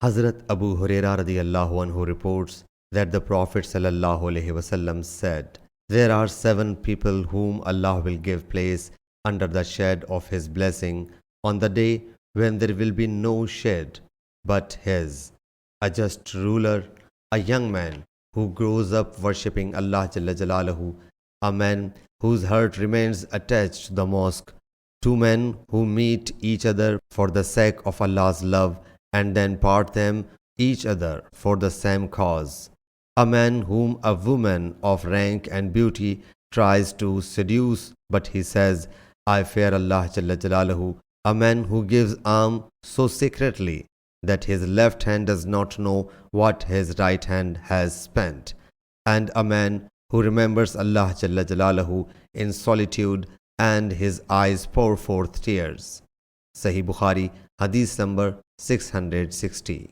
Hazrat Abu Huraira radiyallahu anhu reports that the Prophet ﷺ said, "There are 7 people whom Allah will give place under the shade of His blessing on the day when there will be no shade but His: a just ruler, a young man who grows up worshipping Allah Jalla Jalaluhu, a man whose heart remains attached to the mosque, 2 men who meet each other for the sake of Allah's love and then part them each other for the same cause, a man whom a woman of rank and beauty tries to seduce but he says, 'I fear Allah Jalla Jalaluhu,' a man who gives alms so secretly that his left hand does not know what his right hand has spent, and a man who remembers Allah Jalla Jalaluhu in solitude and his eyes pour forth tears." Sahih Bukhari, Hadith number 660.